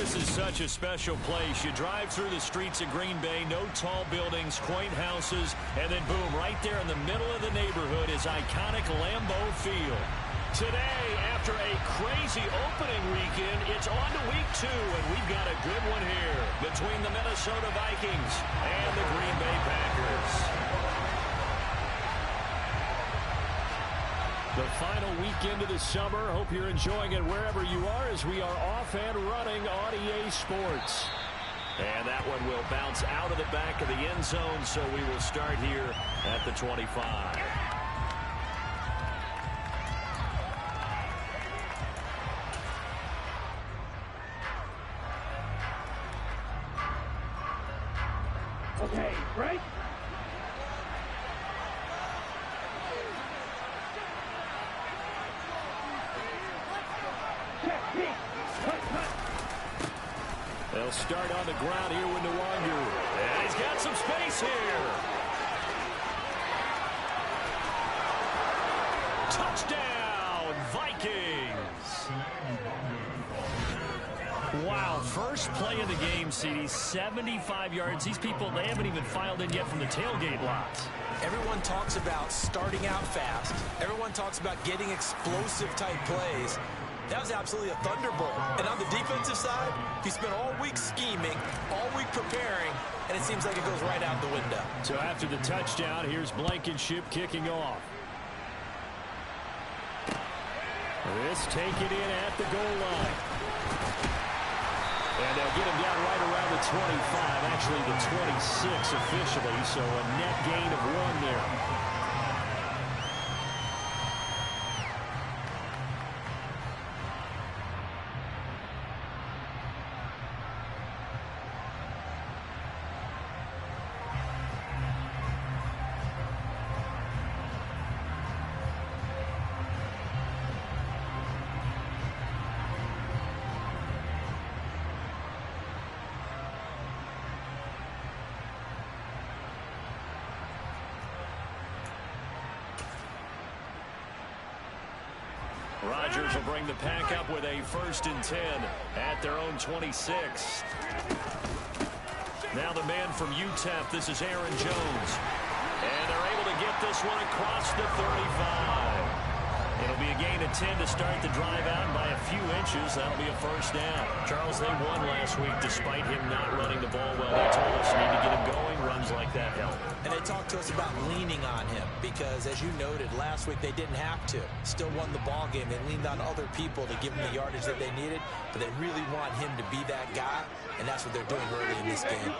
This is such a special place. You drive through the streets of Green Bay, no tall buildings, quaint houses, and then boom, right there in the middle of the neighborhood is iconic Lambeau Field. Today, after a crazy opening weekend, it's on to week 2, and we've got a good one here between the Minnesota Vikings and the Green Bay Packers. The final weekend of the summer. Hope you're enjoying it wherever you are as we are off and running on EA Sports. And that one will bounce out of the back of the end zone, so we will start here at the 25. Okay, break. They'll start on the ground here with Nwangu. And he's got some space here. Touchdown, Vikings. Wow, first play of the game, CD, 75 yards. These people, they haven't even filed in yet from the tailgate lots. Everyone talks about starting out fast. Everyone talks about getting explosive type plays. That was absolutely a thunderbolt. And on the defensive side, he spent all week scheming, all week preparing, and it seems like it goes right out the window. So after the touchdown, here's Blankenship kicking off. This taken in at the goal line. And they'll get him down right around the 25, actually the 26 officially, so a net gain of 1 there. Rodgers will bring the pack up with a 1st and 10 at their own 26. Now the man from UTEP, this is Aaron Jones. And they're able to get this one across the 35. It'll be a gain of 10 to start the drive out by a few inches. That'll be a 1st down. Charles, they won last week despite him not running the ball well. They told us you need to get him going. Runs like that help. And they talked to us about leaning on him because, as you noted, last week they didn't have to. Still won the ball game. They leaned on other people to give them the yardage that they needed, but they really want him to be that guy, and that's what they're doing early in this game.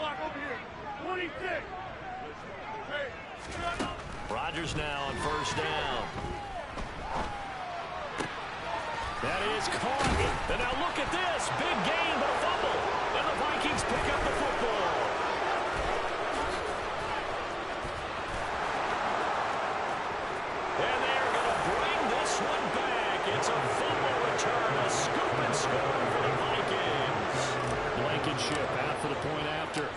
Rodgers now on 1st down. That is caught. And now look at this. Big gain, but a fumble. And the Vikings pick up the football. And they're going to bring this one back. It's a fumble return. A scoop and score for the Vikings. Blankenship out for the point after.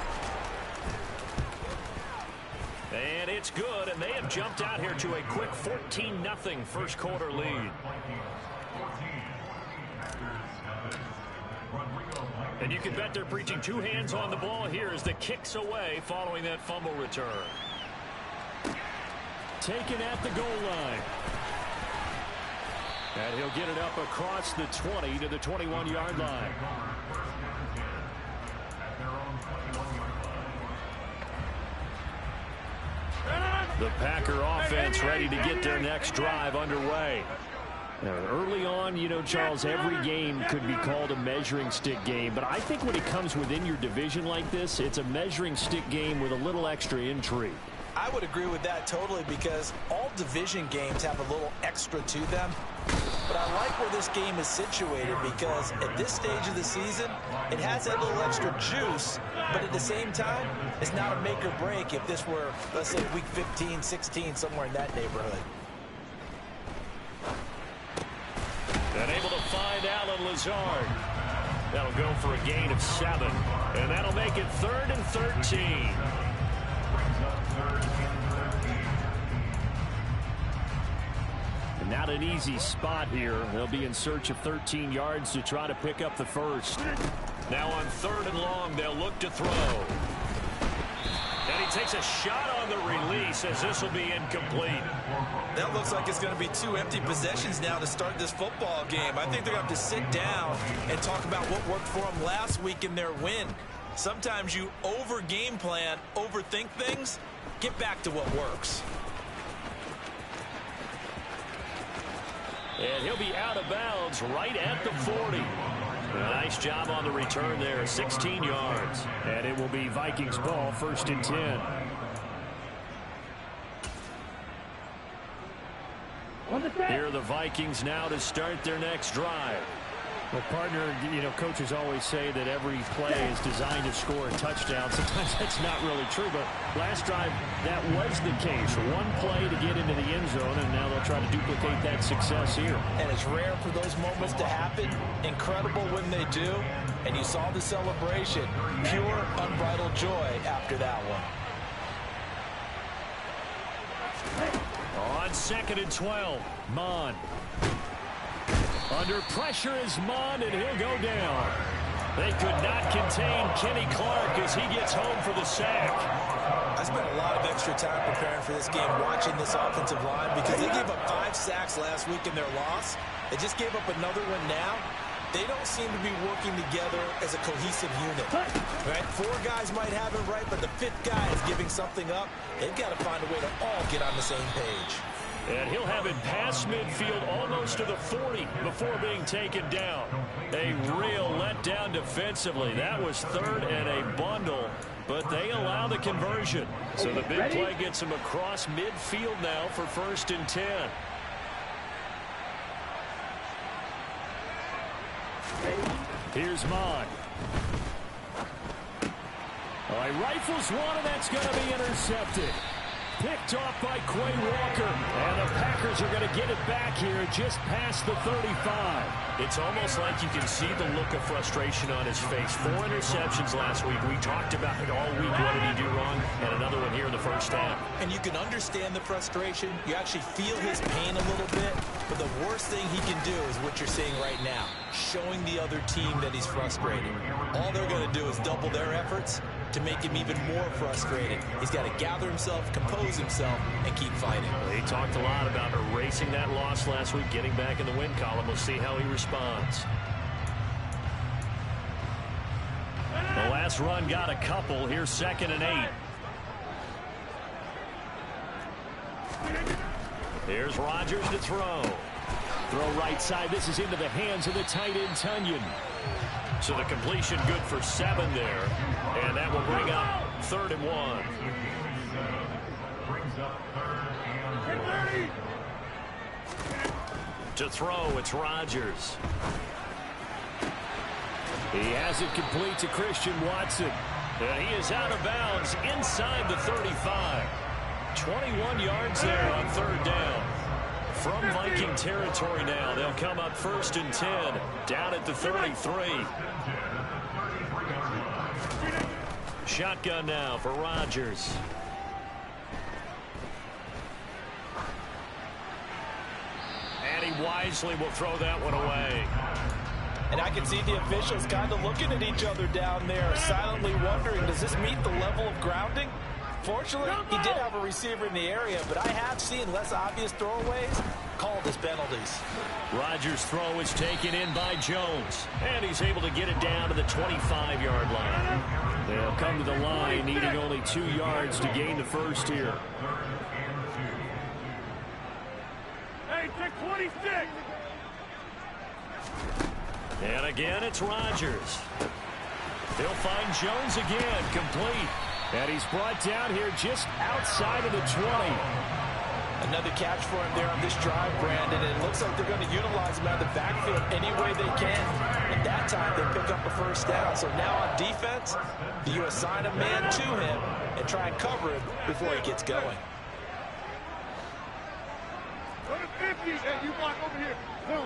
And it's good, and they have jumped out here to a quick 14-0 first quarter lead. And you can bet they're preaching 2 hands on the ball here as the kick's away following that fumble return. Taken at the goal line. And he'll get it up across the 20 to the 21-yard line. The Packer offense ready to get their next drive underway. Now, early on, you know, Charles, every game could be called a measuring stick game. But I think when it comes within your division like this, it's a measuring stick game with a little extra intrigue. I would agree with that totally because all division games have a little extra to them. But I like where this game is situated because at this stage of the season, it has that little extra juice. But at the same time, it's not a make or break if this were, let's say, week 15, 16, somewhere in that neighborhood. And able to find Alan Lazard. That'll go for a gain of 7. And that'll make it 3rd and 13. And not an easy spot here. They'll be in search of 13 yards to try to pick up the first. Now on 3rd and long, they'll look to throw. And he takes a shot on the release as this will be incomplete. That looks like it's going to be 2 empty possessions now to start this football game. I think they're going to have to sit down and talk about what worked for them last week in their win. Sometimes you over-game plan, overthink things. Get back to what works. And he'll be out of bounds right at the 40. A nice job on the return there, 16 yards. And it will be Vikings ball, 1st and 10. Here are the Vikings now to start their next drive. Well, partner, you know, coaches always say that every play is designed to score a touchdown. Sometimes that's not really true, but last drive, that was the case. One play to get into the end zone, and now they'll try to duplicate that success here. And it's rare for those moments to happen. Incredible when they do. And you saw the celebration. Pure, unbridled joy after that one. On 2nd and 12, Mon. Under pressure is Mond, and he'll go down. They could not contain Kenny Clark as he gets home for the sack. I spent a lot of extra time preparing for this game, watching this offensive line, because they gave up 5 sacks last week in their loss. They just gave up another one now. They don't seem to be working together as a cohesive unit. Right? 4 guys might have it right, but the 5th guy is giving something up. They've got to find a way to all get on the same page. And he'll have it past midfield almost to the 40 before being taken down. A real letdown defensively. That was 3rd and a bundle, but they allow the conversion. So the big play gets them across midfield now for 1st and 10. Here's Mon. Oh, he rifles one, and that's going to be intercepted. Picked off by Quay Walker. And the Packers are going to get it back here just past the 35. It's almost like you can see the look of frustration on his face. 4 interceptions last week. We talked about it all week. What did he do wrong? And another one here in the first half. And you can understand the frustration. You actually feel his pain a little bit. But the worst thing he can do is what you're seeing right now, showing the other team that he's frustrated. All they're going to do is double their efforts to make him even more frustrated. He's got to gather himself, compose himself, and keep fighting. He talked a lot about erasing that loss last week, getting back in the win column. We'll see how he responds. The last run got a couple. Here's 2nd and 8. Here's Rodgers to throw. Throw right side. This is into the hands of the tight end, Tunyon. So the completion good for 7 there. And that will bring up 3rd and 1. To throw, it's Rodgers. He has it complete to Christian Watson. And he is out of bounds inside the 35. 21 yards there on 3rd down. From Viking territory now, they'll come up 1st and 10, down at the 33. Shotgun now for Rodgers. And he wisely will throw that one away. And I can see the officials kind of looking at each other down there, silently wondering, does this meet the level of grounding? Fortunately, he did have a receiver in the area, but I have seen less obvious throwaways called as penalties. Rodgers' throw is taken in by Jones, and he's able to get it down to the 25-yard line. They'll come to the line, needing only 2 yards to gain the first here. Hey, take 26! And again, it's Rodgers. They'll find Jones again, complete. And he's brought down here just outside of the 20. Another catch for him there on this drive, Brandon. And it looks like they're going to utilize him out of the backfield any way they can. And that time, they pick up a 1st down. So now on defense, you assign a man to him and try and cover him before he gets going. Go to 50, and you block over here. No.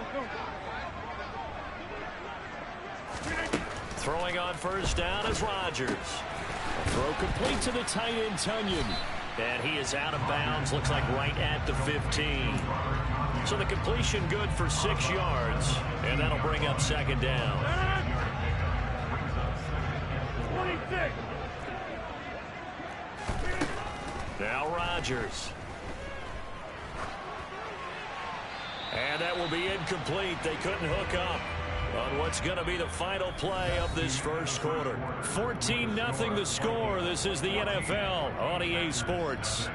Throwing on 1st down is Rodgers. Throw complete to the tight end, Tunyon. And he is out of bounds, looks like right at the 15. So the completion good for 6 yards, and that'll bring up 2nd down. 26. Now Rodgers. And that will be incomplete. They couldn't hook up on what's going to be the final play of this first quarter. 14-0 the score. This is the NFL on EA Sports.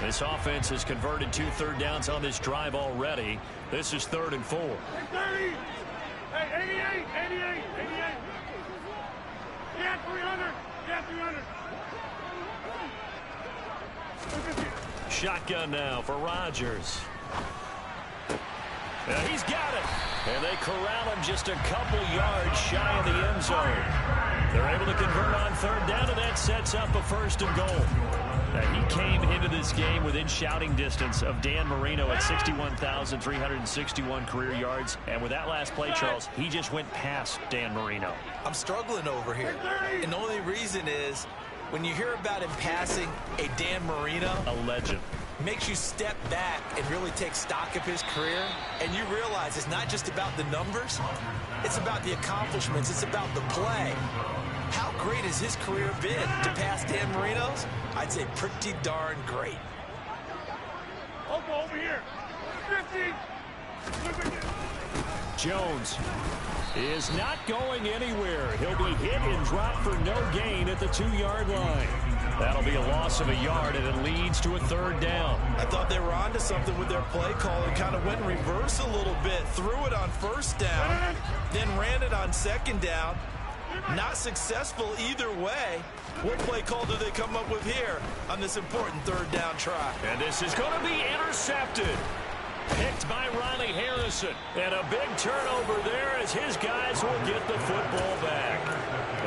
This offense has converted 2 third downs on this drive already. This is 3rd and 4. Hey, 30. Hey, 88, 88, 88. Yeah, 300. Yeah, 300. Shotgun now for Rodgers. He's got it. And they corral him just a couple yards shy of the end zone. They're able to convert on 3rd down, and that sets up a 1st and goal. He came into this game within shouting distance of Dan Marino at 61,361 career yards. And with that last play, Charles, he just went past Dan Marino. I'm struggling over here. And the only reason is when you hear about him passing a Dan Marino, a legend, makes you step back and really take stock of his career. And you realize it's not just about the numbers. It's about the accomplishments. It's about the play. How great has his career been to pass Dan Marino's? I'd say pretty darn great. Over here. 50. Jones is not going anywhere. He'll be hit and dropped for no gain at the 2-yard line. That'll be a loss of a yard, and it leads to a 3rd down. I thought they were onto something with their play call and kind of went in reverse a little bit. Threw it on 1st down, then ran it on 2nd down. Not successful either way. What play call do they come up with here on this important 3rd down try? And this is going to be intercepted. Picked by Riley Harrison. And a big turnover there as his guys will get the football back.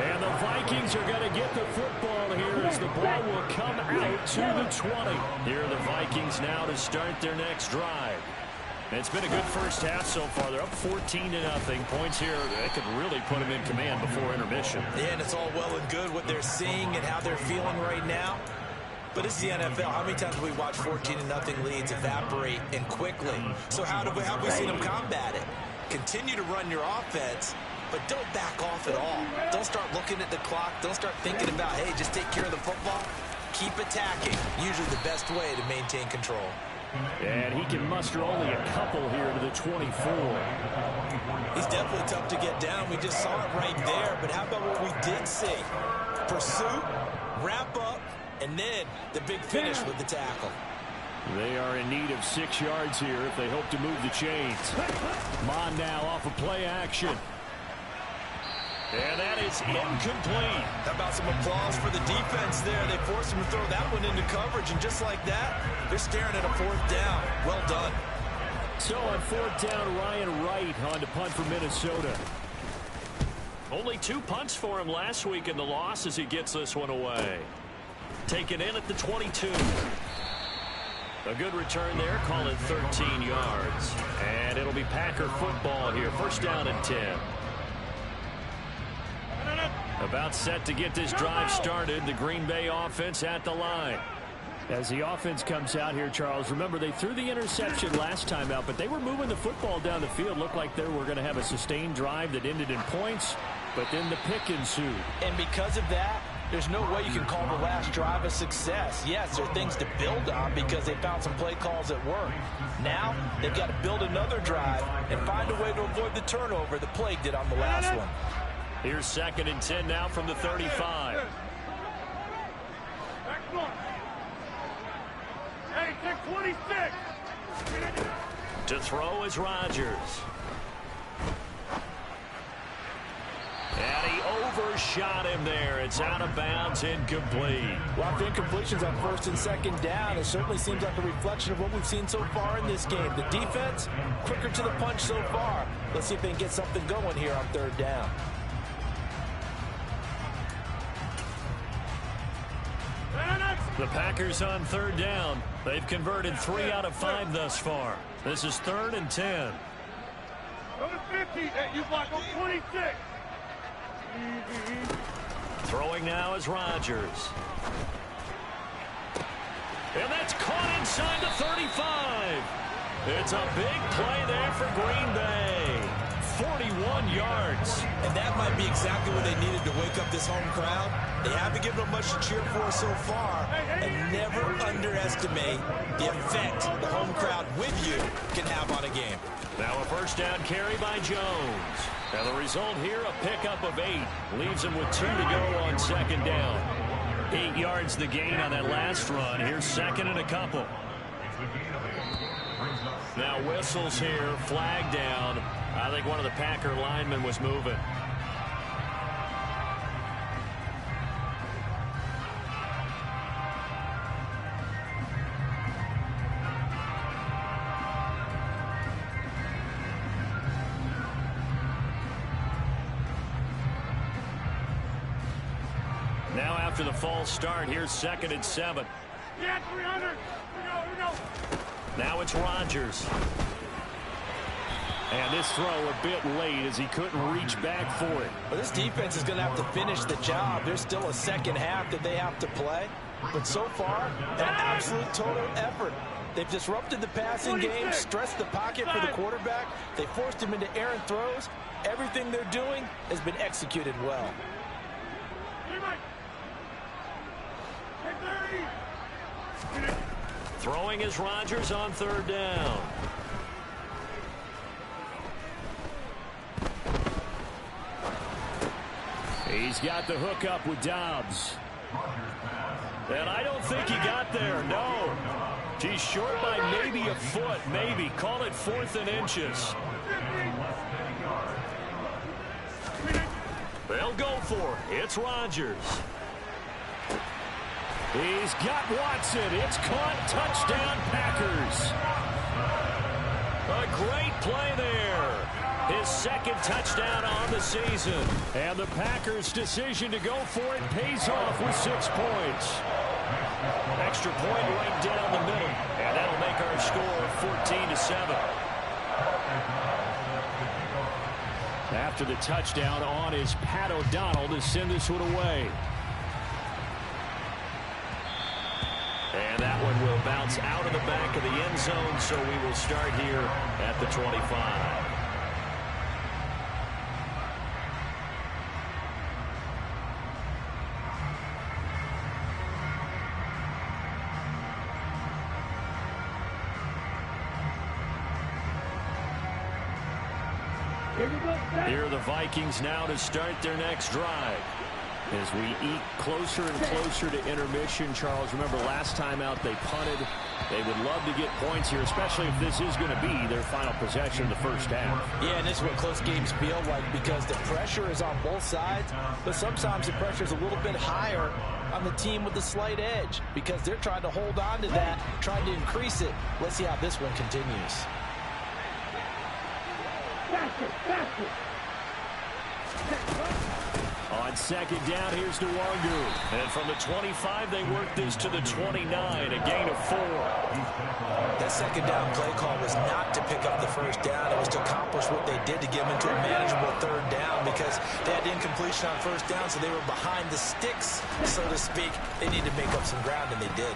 And the Vikings are going to get the football here as the ball will come out to the 20. Here are the Vikings now to start their next drive. It's been a good first half so far. They're up 14-0. Points here, they could really put them in command before intermission. Yeah, and it's all well and good what they're seeing and how they're feeling right now. But it's the NFL. How many times have we watched 14-0 leads evaporate and quickly? So how have we seen them combat it? Continue to run your offense, but don't back off at all. Don't start looking at the clock. Don't start thinking about, hey, just take care of the football. Keep attacking. Usually the best way to maintain control. And he can muster only a couple here to the 24. He's definitely tough to get down. We just saw it right there. But how about what we did see? Pursuit, wrap up, and then the big finish with the tackle. They are in need of 6 yards here if they hope to move the chains. Mon now off of play action. And that is incomplete. How about some applause for the defense there? They forced him to throw that one into coverage, and just like that, they're staring at a 4th down. Well done. So on 4th down, Ryan Wright on to punt for Minnesota. Only 2 punts for him last week in the loss as he gets this one away. Taken in at the 22. A good return there, call it 13 yards. And it'll be Packer football here. 1st down and 10. About set to get this drive started. The Green Bay offense at the line. As the offense comes out here, Charles, remember they threw the interception last time out, but they were moving the football down the field. Looked like they were going to have a sustained drive that ended in points, but then the pick ensued. And because of that, there's no way you can call the last drive a success. Yes, there are things to build on because they found some play calls that work. Now, they've got to build another drive and find a way to avoid the turnover the plague did on the last one. Here's 2nd and 10 now from the 35. Hey, take 26. To throw is Rodgers. And he overshot him there. It's out of bounds, incomplete. Well, the incompletions on 1st and 2nd down, it certainly seems like a reflection of what we've seen so far in this game. The defense, quicker to the punch so far. Let's see if they can get something going here on 3rd down. The Packers on 3rd down. They've converted 3 out of 5 thus far. This is 3rd and 10. Go to 50. Hey, you block on 26. Throwing now is Rodgers. And that's caught inside the 35. It's a big play there for Green Bay. 41 yards. And that might be exactly what they needed to wake up this home crowd. They haven't given them much to cheer for so far. And never underestimate the effect the home crowd with you can have on a game. Now a first down carry by Jones. And the result here, a pickup of 8. Leaves him with 2 to go on second down. 8 yards the gain on that last run. Here's second and a couple. Now whistles here, flag down. I think one of the Packer linemen was moving. Now after the false start, here's second and 7. Yeah, 300. Here we go. Now it's Rodgers. And this throw a bit late as he couldn't reach back for it. Well, this defense is going to have to finish the job. There's still a second half that they have to play. But so far, an absolute total effort. They've disrupted the passing game, stressed the pocket for the quarterback. They forced him into errant throws. Everything they're doing has been executed well. Throwing is Rodgers on third down. He's got the hook up with Dobbs. And I don't think he got there, no. He's short by maybe a foot, maybe. Call it 4th and inches. They'll go for it. It's Rodgers. He's got Watson. It's caught. Touchdown, Packers. A great play there. His second touchdown on the season. And the Packers' decision to go for it pays off with 6 points. Extra point right down the middle. And that'll make our score 14-7. After the touchdown on is Pat O'Donnell to send this one away. And that one will bounce out of the back of the end zone, so we will start here at the 25. Here are the Vikings now to start their next drive. As we eat closer and closer to intermission, Charles, remember last time out they punted. They would love to get points here, especially if this is going to be their final possession of the first half. Yeah, and this is what close games feel like because the pressure is on both sides, but sometimes the pressure is a little bit higher on the team with the slight edge because they're trying to hold on to that, trying to increase it. Let's see how this one continues. Faster. On second down, here's Nwangu. And from the 25, they work this to the 29, a gain of 4. That second down play call was not to pick up the first down. It was to accomplish what they did to get them into a manageable third down because they had incompletion on first down, so they were behind the sticks, so to speak. They needed to make up some ground, and they did.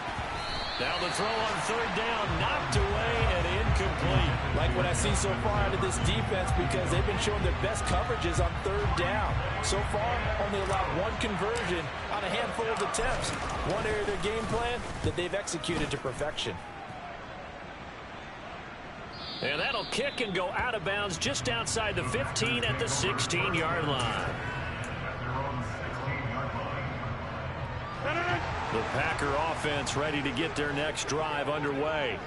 Now the throw on third down, knocked away and incomplete. Like what I see so far out of this defense because they've been showing their best coverages on third down. So far, only allowed 1 conversion on a handful of attempts. One area of their game plan that they've executed to perfection. And that'll kick and go out of bounds just outside the 15 at the 16-yard line. The Packer offense ready to get their next drive underway.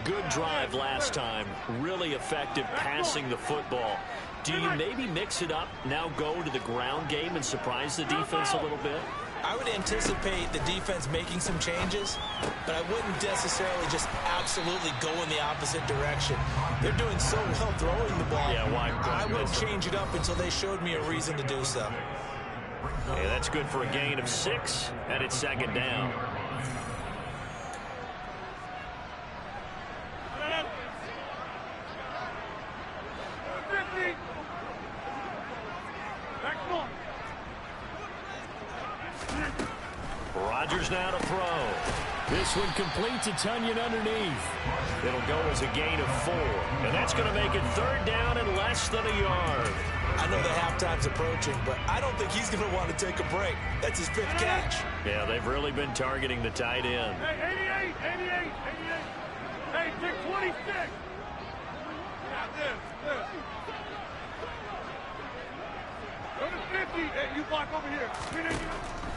Good drive last time. Really effective passing the football. Do you maybe mix it up, now go to the ground game and surprise the defense a little bit? I would anticipate the defense making some changes, but I wouldn't necessarily just absolutely go in the opposite direction. They're doing so well throwing the ball. Yeah, why? I wouldn't change it up until they showed me a reason to do so. Hey, that's good for a gain of 6, and it's second down. Rodgers now to throw. This one complete to Tunyon underneath. It'll go as a gain of 4. And that's going to make it 3rd down and less than a yard. I know the halftime's approaching, but I don't think he's going to want to take a break. That's his 5th catch. Yeah, they've really been targeting the tight end. Hey, 88, 88, 88. Hey, take 26. Now this. Go to 50. Hey, you block over here.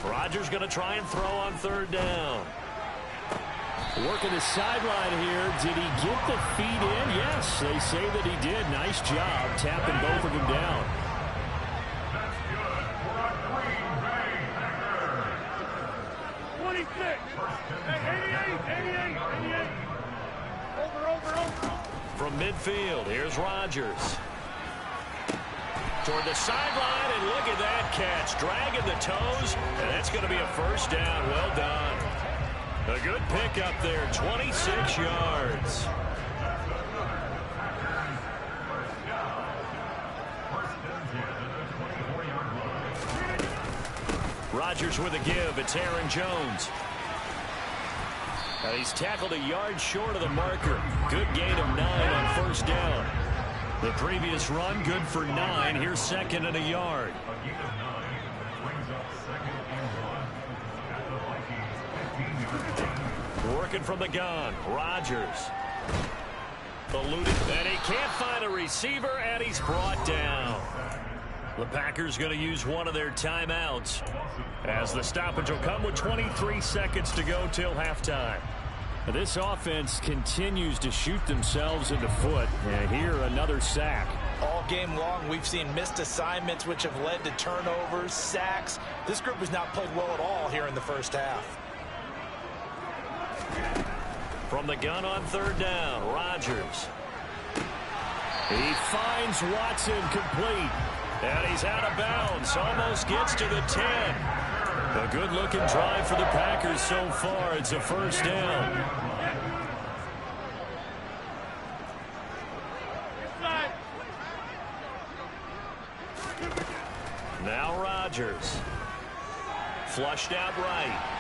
Rodgers going to try and throw on 3rd down. Working the sideline here. Did he get the feet in? Yes, they say that he did. Nice job tapping both of them down. Over. From midfield, here's Rodgers. Toward the sideline, and look at that catch. Dragging the toes, and that's going to be a 1st down. Well done. A good pick up there, 26 yards. Rodgers with a give. It's Aaron Jones. He's tackled a yard short of the marker. Good gain of 9 on 1st down. The previous run, good for 9. Here's 2nd and a yard. Working from the gun, Rodgers. Eluded, and he can't find a receiver, and he's brought down. The Packers going to use one of their timeouts, as the stoppage will come with 23 seconds to go till halftime. This offense continues to shoot themselves in the foot. And here, another sack. All game long, we've seen missed assignments, which have led to turnovers, sacks. This group has not played well at all here in the 1st half. From the gun on 3rd down, Rodgers. He finds Watson complete. And he's out of bounds. Almost gets to the 10. A good-looking drive for the Packers so far. It's a 1st down. Now Rodgers. Flushed out right.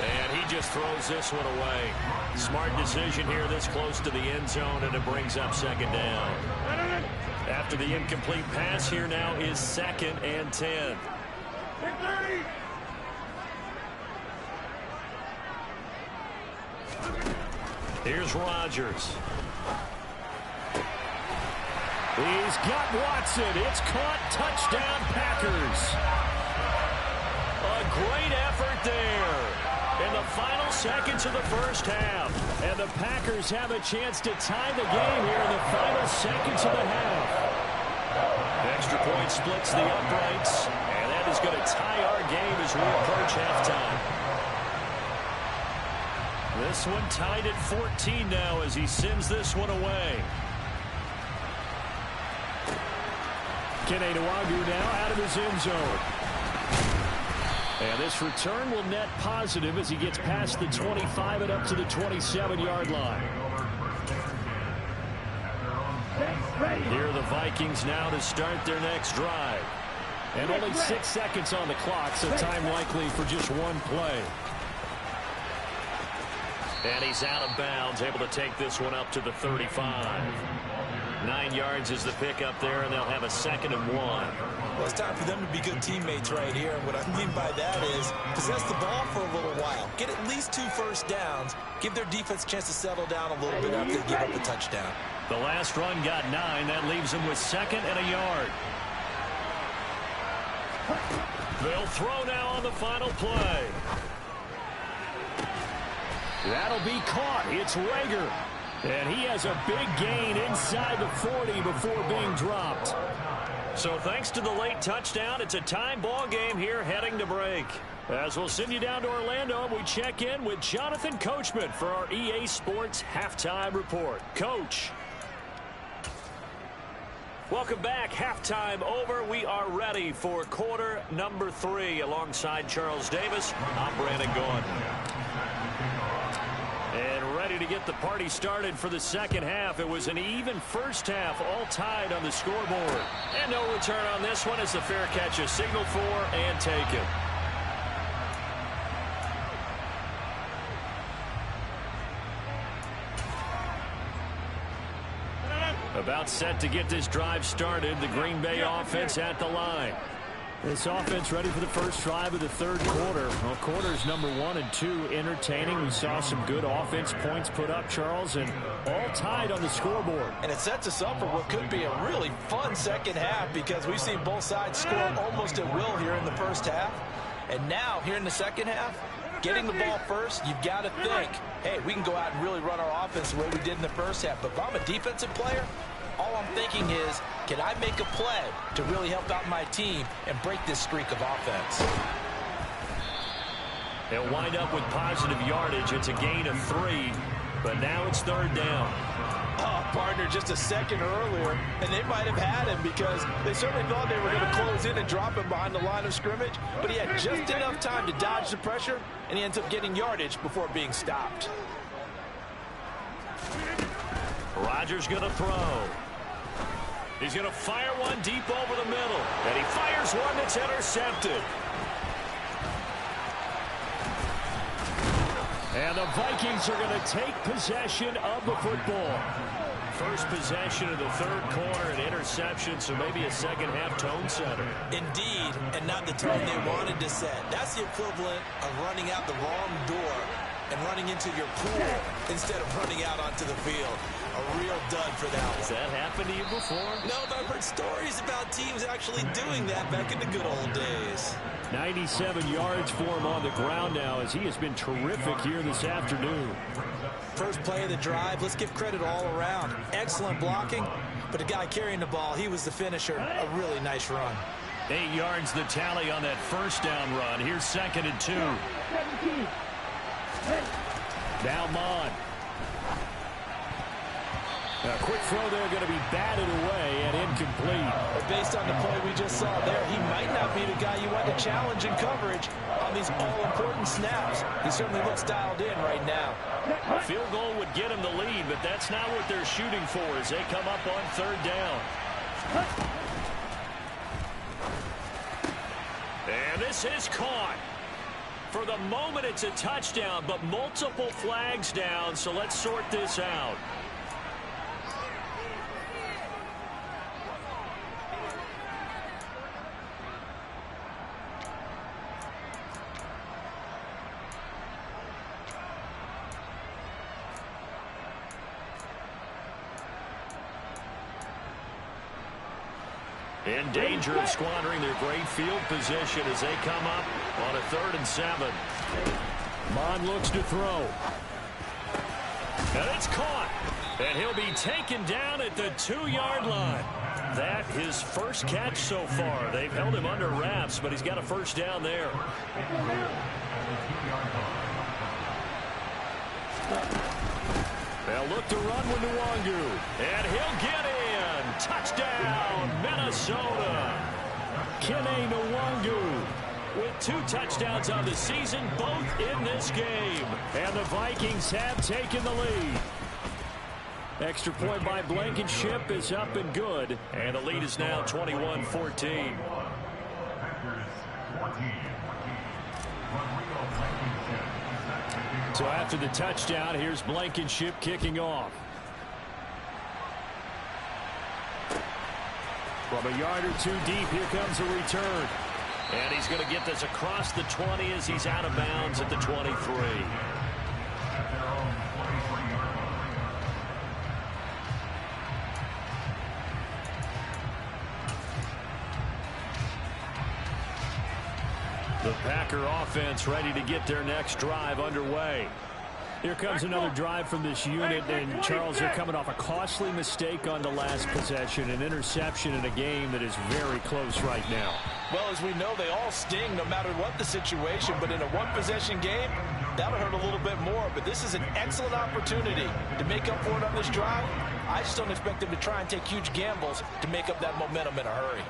And he just throws this one away. Smart decision here this close to the end zone, and it brings up 2nd down. After the incomplete pass, here now is 2nd and 10. Here's Rodgers. He's got Watson. It's caught. Touchdown, Packers. A great effort there in the final seconds of the 1st half. And the Packers have a chance to tie the game here in the final seconds of the half. Extra point splits the uprights, and that is going to tie our game as we approach halftime. This one tied at 14 now as he sends this one away. Kene Nwangwu now out of his end zone. And this return will net positive as he gets past the 25 and up to the 27-yard line. Here are the Vikings now to start their next drive. And only 6 seconds on the clock, so time likely for just one play. And he's out of bounds, able to take this one up to the 35. 9 yards is the pickup there, and they'll have a 2nd and 1. Well, it's time for them to be good teammates right here. And what I mean by that is possess the ball for a little while. Get at least 2 first downs. Give their defense a chance to settle down a little bit after they give up the touchdown. The last run got 9. That leaves them with 2nd and a yard. They'll throw now on the final play. That'll be caught. It's Rager. And he has a big gain inside the 40 before being dropped. So thanks to the late touchdown, it's a tie ball game here heading to break. As we'll send you down to Orlando, we check in with Jonathan Coachman for our EA Sports Halftime Report. Coach. Welcome back. Halftime over. We are ready for quarter number 3 alongside Charles Davis. I'm Brandon Gordon. And ready to get the party started for the second half. It was an even first half, all tied on the scoreboard. And no return on this one as the fair catch is signaled for and taken. About set to get this drive started. The Green Bay offense at the line. This offense ready for the first drive of the third quarter. Well, quarters number 1 and 2 entertaining. We saw some good offense points put up, Charles, and all tied on the scoreboard. And it sets us up for what could be a really fun second half because we've seen both sides score almost at will here in the first half. And now, here in the second half, getting the ball first, you've got to think, hey, we can go out and really run our offense the way we did in the first half. But if I'm a defensive player, all I'm thinking is, can I make a play to really help out my team and break this streak of offense? They'll wind up with positive yardage. It's a gain of 3, but now it's third down. Oh, partner, just a second earlier, and they might have had him because they certainly thought they were going to close in and drop him behind the line of scrimmage, but he had just enough time to dodge the pressure, and he ends up getting yardage before being stopped. Rodgers going to throw. He's going to fire one deep over the middle. And he fires one that's intercepted. And the Vikings are going to take possession of the football. First possession of the third quarter, an interception, so maybe a second-half tone setter. Indeed, and not the tone they wanted to set. That's the equivalent of running out the wrong door and running into your pool instead of running out onto the field. A real dud for that one. Has that happened to you before? No, but I've heard stories about teams actually doing that back in the good old days. 97 yards for him on the ground now as he has been terrific here this afternoon. First play of the drive, let's give credit all around. Excellent blocking, but the guy carrying the ball, he was the finisher. A really nice run. 8 yards the tally on that first down run. Here's 2nd and 2. Now Mon. A quick throw there going to be batted away and incomplete. But based on the play we just saw there, he might not be the guy you want to challenge in coverage on these all-important snaps. He certainly looks dialed in right now. A field goal would get him the lead, but that's not what they're shooting for as they come up on third down. And this is caught. For the moment, it's a touchdown, but multiple flags down, so let's sort this out. In danger of squandering their great field position as they come up on a 3rd and 7. Mon looks to throw. And it's caught. And he'll be taken down at the 2-yard line. That his first catch so far. They've held him under wraps, but he's got a first down there. They'll look to run with Nwangu. And he'll get in. Touchdown, Minnesota. Kene Nwangu with 2 touchdowns on the season, both in this game. And the Vikings have taken the lead. Extra point by Blankenship is up and good. And the lead is now 21-14. So after the touchdown, here's Blankenship kicking off. From a yard or 2 deep, here comes a return. And he's going to get this across the 20 as he's out of bounds at the 23. The Packer offense ready to get their next drive underway. Here comes another drive from this unit, and Charles, are coming off a costly mistake on the last possession, an interception in a game that is very close right now. Well, as we know, they all sting no matter what the situation, but in a one-possession game, that'll hurt a little bit more. But this is an excellent opportunity to make up for it on this drive. I just don't expect them to try and take huge gambles to make up that momentum in a hurry.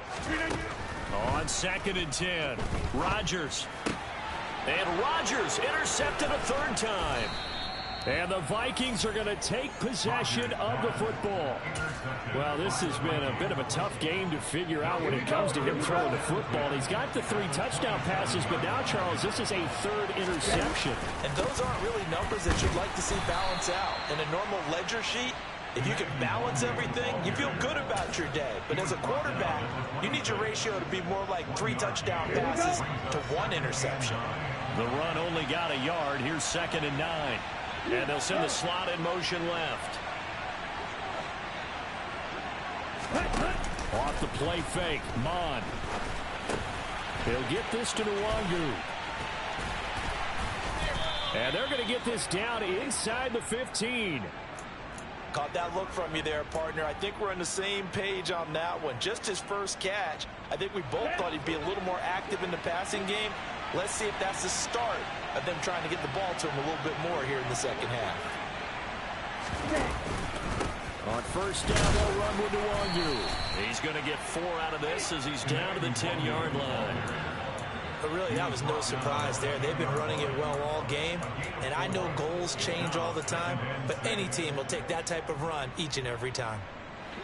On 2nd and 10, Rodgers. And Rodgers intercepted a 3rd time. And the Vikings are going to take possession of the football. Well, this has been a bit of a tough game to figure out when it comes to him throwing the football. He's got the 3 touchdown passes, but now, Charles, this is a 3rd interception. And those aren't really numbers that you'd like to see balance out. In a normal ledger sheet, If you can balance everything, you feel good about your day. But as a quarterback, you need your ratio to be more like 3 touchdown passes to 1 interception. The run only got a yard. Here's 2nd and 9. And they'll send the slot in motion left. Off the play fake. Mon. He'll get this to Nwangu. And they're going to get this down inside the 15. Caught that look from you there, partner. I think we're on the same page on that one. Just his first catch. I think we both thought he'd be a little more active in the passing game. Let's see if that's the start of them trying to get the ball to him a little bit more here in the second half. On first down, they'll run with Nwangu. He's going to get 4 out of this as he's down to the 10-yard line. But really, that was no surprise there. They've been running it well all game. And I know goals change all the time, but any team will take that type of run each and every time.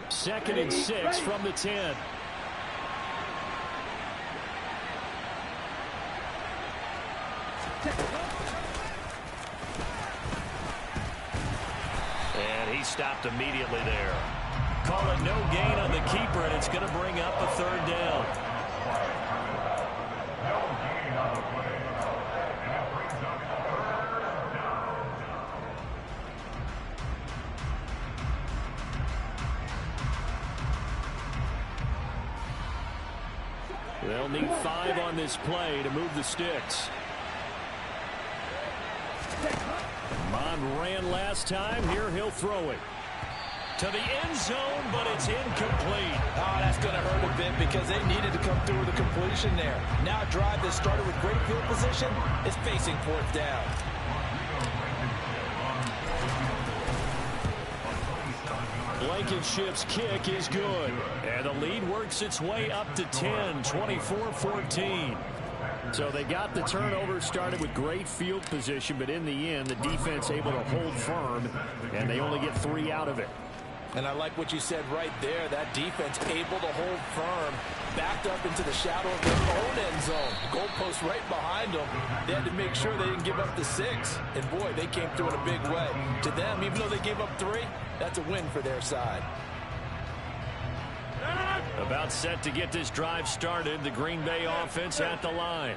2nd and 6 from the 10. And he stopped immediately there. Call it no gain on the keeper, and it's going to bring up a 3rd down. They'll need 5 on this play to move the sticks. Mon ran last time. Here he'll throw it to the end zone, but it's incomplete. Oh, that's going to hurt a bit because they needed to come through with a completion there. Now a drive that started with great field position is facing 4th down. Blankenship's kick is good. And the lead works its way up to 10, 24-14. So they got the turnover, started with great field position, but in the end, the defense able to hold firm, and they only get 3 out of it. And I like what you said right there. That defense able to hold firm, backed up into the shadow of their own end zone. Goalpost right behind them. They had to make sure they didn't give up the 6. And, boy, they came through in a big way. To them, even though they gave up 3, that's a win for their side. About set to get this drive started, the Green Bay offense at the line.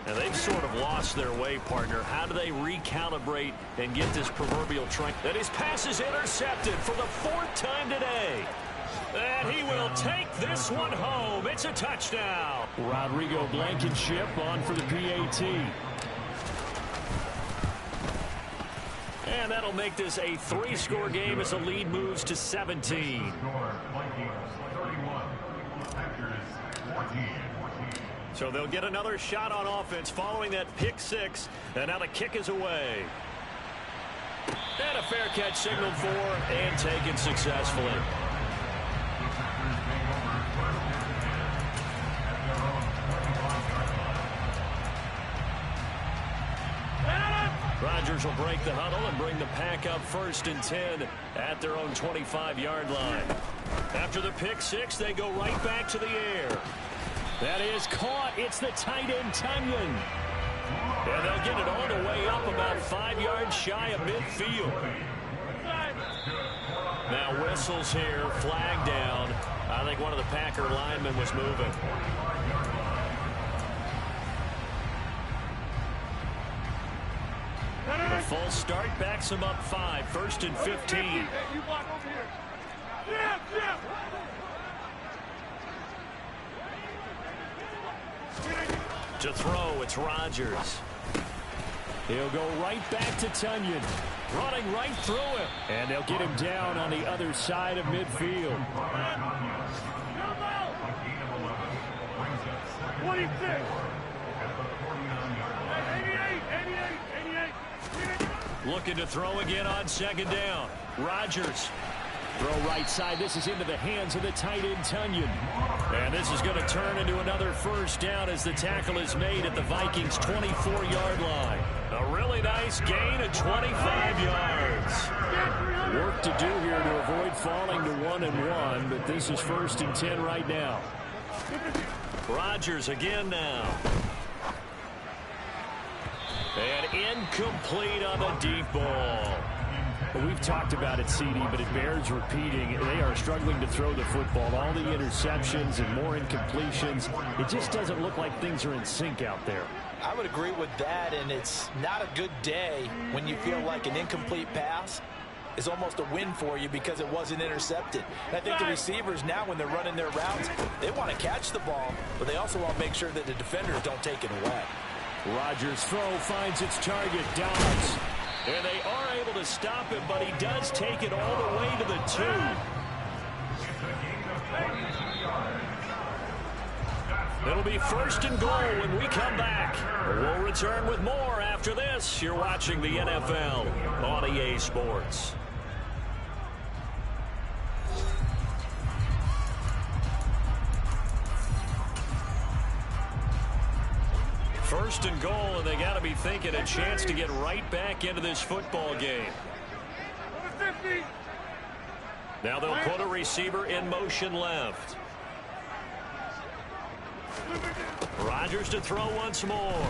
Now, they've sort of lost their way, partner. How do they recalibrate and get this proverbial train? And his pass is intercepted for the 4th time today. And he will take this one home. It's a touchdown. Rodrigo Blankenship on for the PAT. And that'll make this a 3-score game as the lead moves to 17. So they'll get another shot on offense following that pick 6. And now the kick is away. And a fair catch signaled for and taken successfully. Rodgers will break the huddle and bring the pack up 1st and 10 at their own 25-yard line. After the pick 6, they go right back to the air. That is caught. It's the tight end, Tunyon. And they'll get it all the way up about 5 yards shy of midfield. Now whistles here, flag down. I think one of the Packer linemen was moving. The full start backs him up 5, 1st and 15. You block over here. Yeah. To throw, it's Rodgers. He'll go right back to Tunyon. Running right through him. And they'll get him down on the other side of midfield. 26. 88. Looking to throw again on 2nd down. Rodgers. Throw right side. This is into the hands of the tight end, Tunyon. And this is going to turn into another 1st down as the tackle is made at the Vikings' 24-yard line. A really nice gain of 25 yards. Work to do here to avoid falling to 1-1, but this is 1st and 10 right now. Rodgers again now. And incomplete on the deep ball. Well, we've talked about it, CD, but it bears repeating. They are struggling to throw the football. All the interceptions and more incompletions. It just doesn't look like things are in sync out there. I would agree with that, and it's not a good day when you feel like an incomplete pass is almost a win for you because it wasn't intercepted. And I think the receivers now, when they're running their routes, they want to catch the ball, but they also want to make sure that the defenders don't take it away. Rodgers' throw finds its target, Downs. And they are able to stop him, but he does take it all the way to the 2. It'll be 1st and goal when we come back. We'll return with more after this. You're watching the NFL on EA Sports. First and goal, and they got to be thinking a chance to get right back into this football game. Now they'll put a receiver in motion left. Rodgers to throw once more.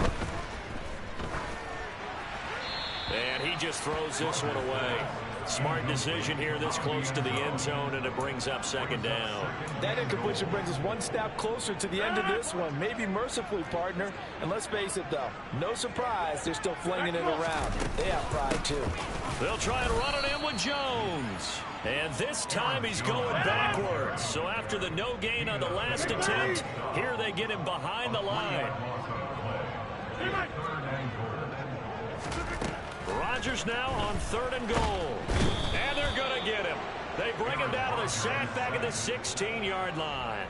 And he just throws this one away. Smart decision here this close to the end zone, and it brings up 2nd down. That incompletion brings us one step closer to the end of this one. Maybe mercifully, partner. And let's face it, though, no surprise, they're still flinging it around. They have pride, too. They'll try and run it in with Jones. And this time he's going backwards. So after the no gain on the last attempt, here they get him behind the line. Rodgers now on 3rd and goal. And they're going to get him. They bring him down to the sack back at the 16-yard line.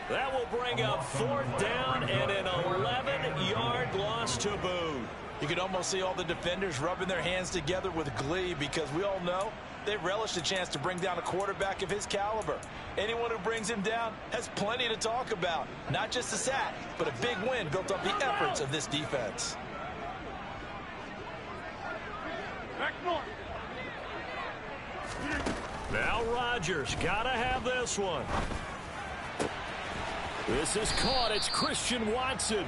That will bring up 4th down and an 11-yard loss to boot. You can almost see all the defenders rubbing their hands together with glee because we all know they relish the chance to bring down a quarterback of his caliber. Anyone who brings him down has plenty to talk about. Not just a sack, but a big win built on the efforts of this defense. Now Rodgers got to have this one. This is caught. It's Christian Watson.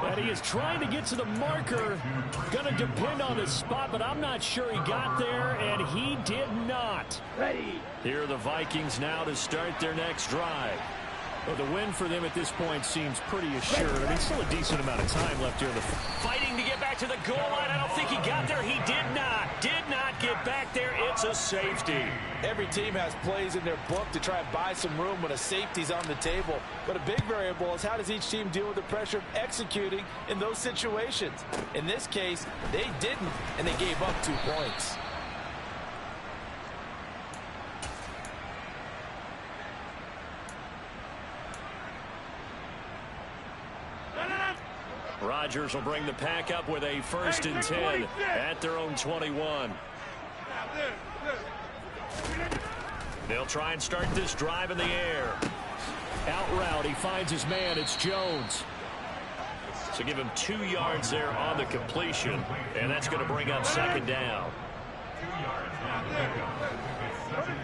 And he is trying to get to the marker. Going to depend on his spot, but I'm not sure he got there, and he did not. Ready. Here are the Vikings now to start their next drive. Well, the win for them at this point seems pretty assured. I mean, still a decent amount of time left here in the fighting to get back to the goal line. I don't think he got there. He did not get back there. It's a safety. Every team has plays in their book to try and buy some room when a safety's on the table. But a big variable is how does each team deal with the pressure of executing in those situations. In this case, they didn't, and they gave up 2 points. Rodgers will bring the pack up with a 1st and 10 at their own 21. They'll try and start this drive in the air. Out route, he finds his man. It's Jones. So give him 2 yards there on the completion, and that's going to bring up 2nd down.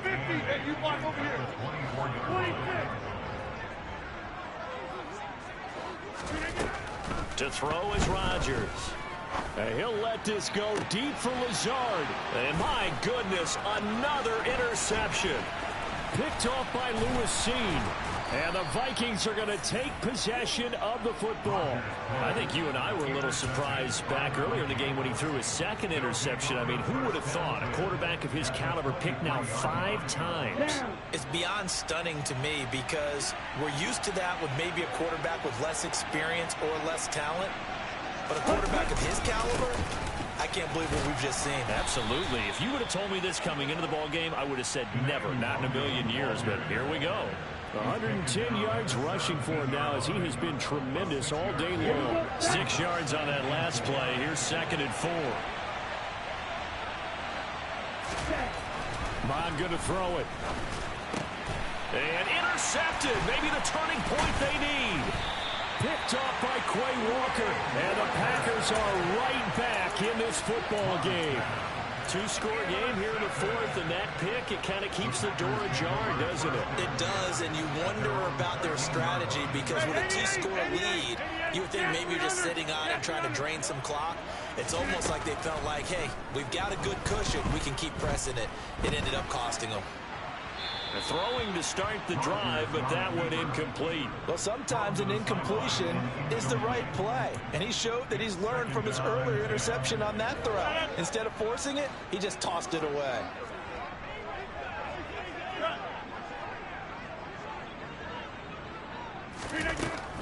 Hey, you block over here. 26. To throw is Rodgers. He'll let this go deep for Lazard. And my goodness, another interception. Picked off by Lewis Seen. And the Vikings are going to take possession of the football. I think you and I were a little surprised back earlier in the game when he threw his 2nd interception. I mean, who would have thought a quarterback of his caliber picked now 5 times? It's beyond stunning to me because we're used to that with maybe a quarterback with less experience or less talent. But a quarterback of his caliber, I can't believe what we've just seen. Absolutely. If you would have told me this coming into the ball game, I would have said never, not in a million years. But here we go. 110 yards rushing for him now as he has been tremendous all day long. 6 yards on that last play. Here's 2nd and 4. Bond going to throw it. And intercepted. Maybe the turning point they need. Picked off by Quay Walker. And the Packers are right back in this football game. 2-score game here in the 4th, and that pick, it kind of keeps the door ajar, doesn't it? It does, and you wonder about their strategy because with a 2-score lead, You would think maybe you're just sitting on it trying to drain some clock. It's almost like they felt like, hey, we've got a good cushion. We can keep pressing it. It ended up costing them. Throwing to start the drive, but that went incomplete. Well, sometimes an incompletion is the right play. And he showed that he's learned from his earlier interception on that throw. Instead of forcing it, he just tossed it away.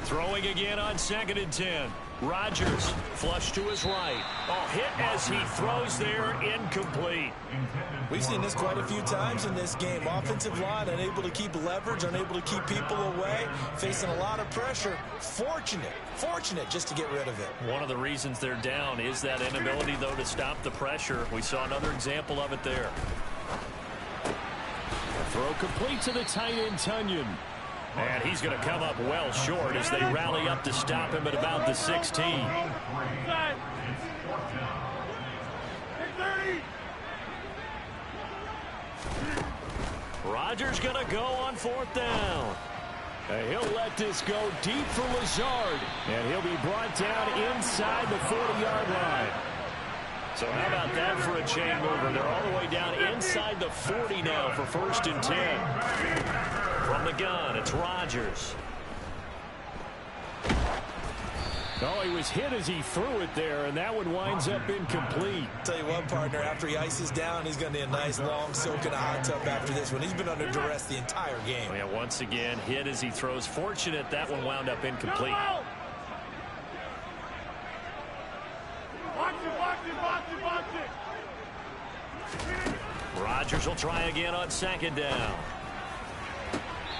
Throwing again on 2nd and 10. Rodgers, flush to his right. Oh, hit as he throws there, incomplete. We've seen this quite a few times in this game. Offensive line unable to keep leverage, unable to keep people away, facing a lot of pressure. Fortunate just to get rid of it. One of the reasons they're down is that inability, though, to stop the pressure. We saw another example of it there. Throw complete to the tight end, Tunyon. And he's going to come up well short as they rally up to stop him at about the 16. Rodgers going to go on 4th down. And he'll let this go deep for Lazard. And he'll be brought down inside the 40-yard line. So how about that for a chain mover? They're all the way down inside the 40 now for 1st and 10. From the gun, it's Rodgers. Oh, he was hit as he threw it there, and that one winds up incomplete. Tell you what, partner, after he ices down, he's going to need a nice long soak in a hot tub after this one. He's been under duress the entire game. Yeah, once again, hit as he throws. Fortunate that one wound up incomplete. Rodgers will try again on 2nd down.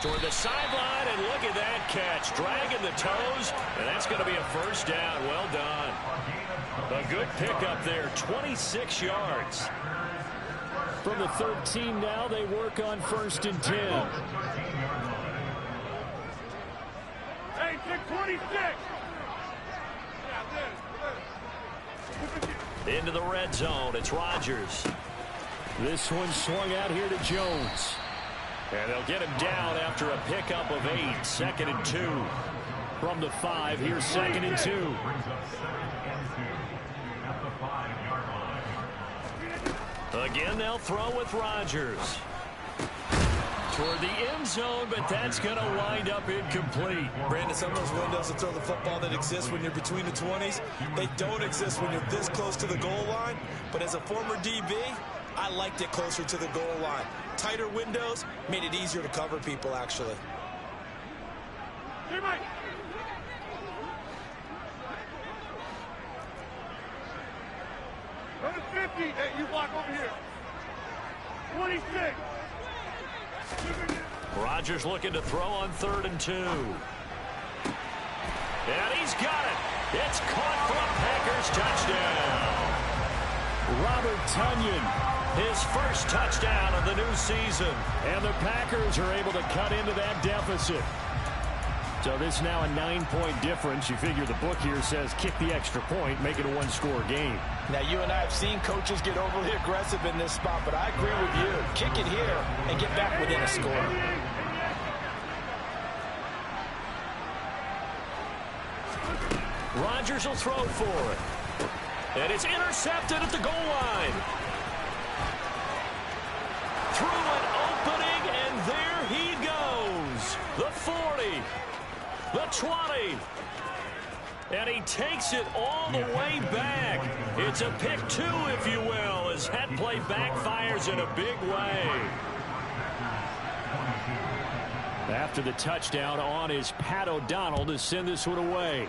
Toward the sideline, and look at that catch. Dragging the toes, and that's going to be a 1st down. Well done. A good pickup there, 26 yards. From the 13 now, they work on 1st and 10. Hey, take 26. Into the red zone, it's Rodgers. This one swung out here to Jones. And they'll get him down after a pickup of 8. 2nd and 2. From the 5, here's 2nd and 2. Again, they'll throw with Rodgers. Toward the end zone, but that's going to wind up incomplete. Brandon, some of those windows to throw the football that exist when you're between the 20s, they don't exist when you're this close to the goal line. But as a former DB, I liked it closer to the goal line. Tighter windows made it easier to cover people, actually. Run to 50. Hey, you block over here. 26. Rodgers looking to throw on 3rd and 2. And he's got it. It's caught for a Packers touchdown. Robert Tunyon. His first touchdown of the new season. And the Packers are able to cut into that deficit. So this is now a 9-point difference. You figure the book here says kick the extra point, make it a 1-score game. Now, you and I have seen coaches get overly aggressive in this spot, but I agree with you. Kick it here and get back within a score. Rodgers will throw for it. And it's intercepted at the goal line. Through an opening, and there he goes. The 40, the 20, and he takes it all the way back. It's a pick 2, if you will, as that play backfires in a big way. After the touchdown on is Pat O'Donnell to send this one away.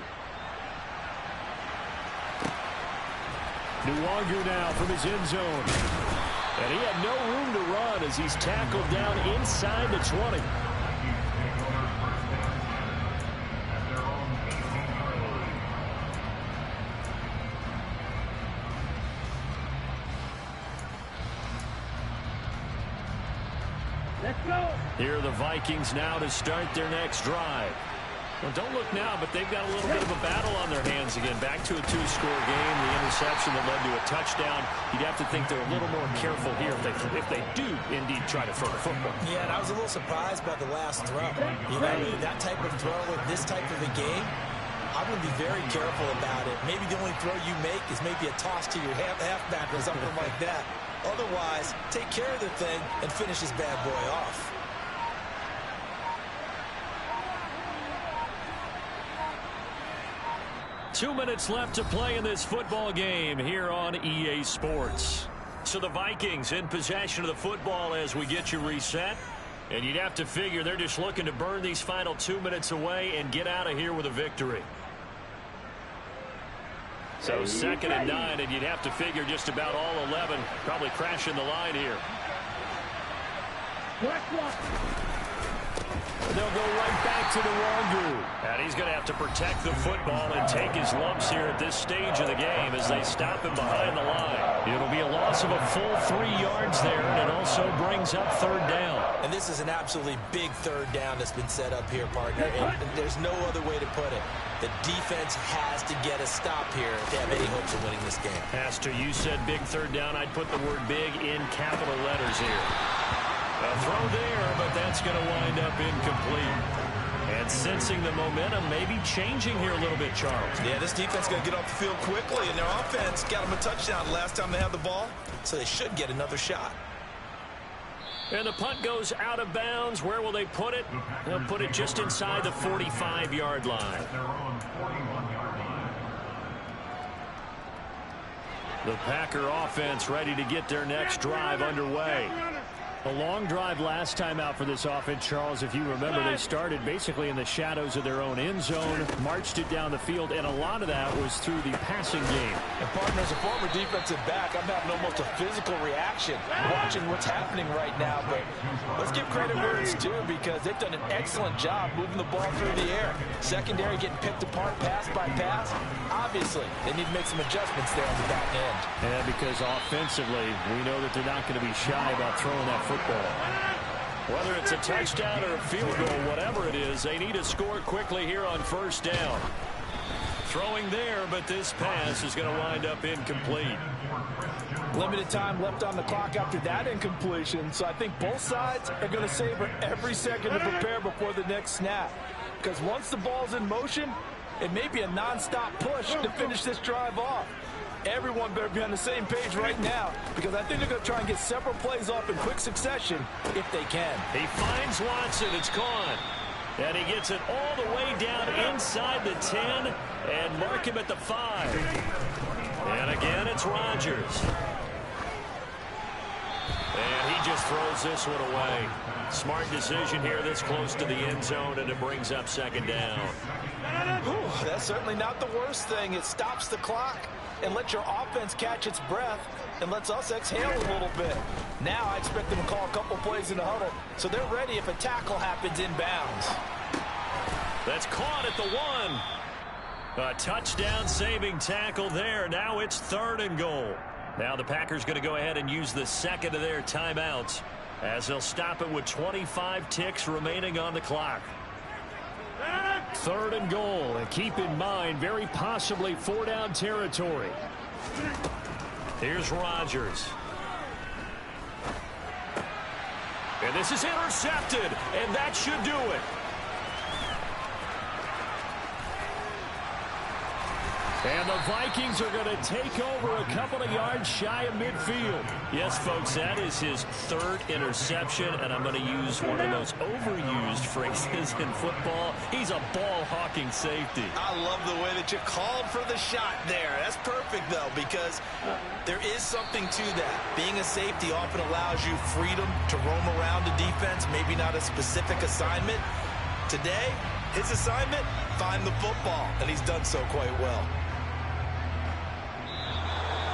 Nwangu now from his end zone. And he had no room to run as he's tackled down inside the 20. Let's go. Here are the Vikings now to start their next drive. Well, don't look now, but they've got a little bit of a battle on their hands again. Back to a 2-score game. The interception that led to a touchdown. You'd have to think they're a little more careful here if they do indeed try to throw the football. Yeah, and I was a little surprised by the last throw. You know, that type of throw in this type of a game, I'm going to be very careful about it. Maybe the only throw you make is maybe a toss to your halfback or something like that. Otherwise, take care of the thing and finish this bad boy off. Two minutes left to play in this football game here on EA Sports. So the Vikings in possession of the football as we get you reset. And you'd have to figure they're just looking to burn these final 2 minutes away and get out of here with a victory. So 2nd and 9, and you'd have to figure just about all 11 probably crashing the line here. They'll go right back to the Wangu. And he's going to have to protect the football and take his lumps here at this stage of the game as they stop him behind the line. It'll be a loss of a full 3 yards there, and it also brings up 3rd down. And this is an absolutely big 3rd down that's been set up here, partner. And there's no other way to put it. The defense has to get a stop here if they have any hopes of winning this game. Pastor, you said big 3rd down. I'd put the word big in capital letters here. A throw there, but that's going to wind up incomplete. And sensing the momentum maybe changing here a little bit, Charles. Yeah, this defense is going to get off the field quickly, and their offense got them a touchdown last time they had the ball, so they should get another shot. And the punt goes out of bounds. Where will they put it? They'll put it just inside the 45-yard line. The Packer offense ready to get their next drive underway. A long drive last time out for this offense, Charles. If you remember, they started basically in the shadows of their own end zone, marched it down the field, and a lot of that was through the passing game. And, partner, as a former defensive back, I'm having almost a physical reaction watching what's happening right now. But let's give credit where it's due because they've done an excellent job moving the ball through the air. Secondary getting picked apart pass by pass. Obviously, they need to make some adjustments there on the back end. Yeah, because offensively, we know that they're not going to be shy about throwing that football. Whether it's a touchdown or a field goal, whatever it is, they need to score quickly here on 1st down. Throwing there, but this pass is going to wind up incomplete. Limited time left on the clock after that incompletion, so I think both sides are going to savor every second to prepare before the next snap. Because once the ball's in motion, it may be a non-stop push to finish this drive off. Everyone better be on the same page right now because I think they're going to try and get several plays off in quick succession if they can. He finds Watson. It's gone. And he gets it all the way down inside the 10 and mark him at the 5. And again, it's Rodgers. And he just throws this one away. Smart decision here this close to the end zone, and it brings up 2nd down. Whew, that's certainly not the worst thing. It stops the clock and lets your offense catch its breath and lets us exhale a little bit. Now I expect them to call a couple plays in the huddle so they're ready if a tackle happens inbounds. That's caught at the 1. A touchdown saving tackle there. Now it's 3rd and goal. Now the Packers going to go ahead and use the 2nd of their timeouts as they'll stop it with 25 ticks remaining on the clock. 3rd and goal, and keep in mind, very possibly 4-down territory. Here's Rodgers. And this is intercepted, and that should do it. And the Vikings are going to take over a couple of yards shy of midfield. Yes, folks, that is his 3rd interception, and I'm going to use one of the most overused phrases in football. He's a ball-hawking safety. I love the way that you called for the shot there. That's perfect, though, because there is something to that. Being a safety often allows you freedom to roam around the defense, maybe not a specific assignment. Today, his assignment, find the football, and he's done so quite well.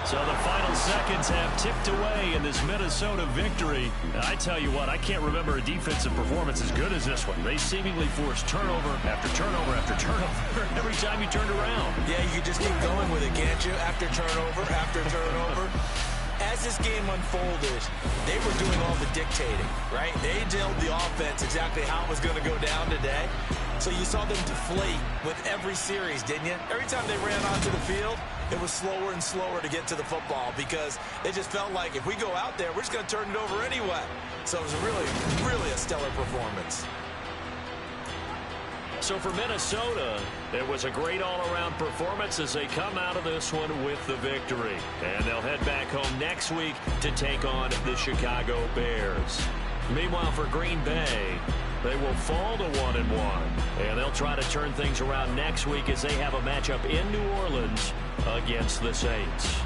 So the final seconds have ticked away in this Minnesota victory. And I tell you what, I can't remember a defensive performance as good as this one. They seemingly forced turnover after turnover after turnover every time you turned around. Yeah, you can just keep going with it, can't you? After turnover. As this game unfolded, they were doing all the dictating, right? They told the offense exactly how it was going to go down today. So you saw them deflate with every series, didn't you? Every time they ran onto the field, it was slower and slower to get to the football because they just felt like if we go out there, we're just going to turn it over anyway. So it was really, really a stellar performance. So for Minnesota, it was a great all-around performance as they come out of this one with the victory. And they'll head back home next week to take on the Chicago Bears. Meanwhile, for Green Bay, they will fall to 1-1. And they'll try to turn things around next week as they have a matchup in New Orleans against the Saints.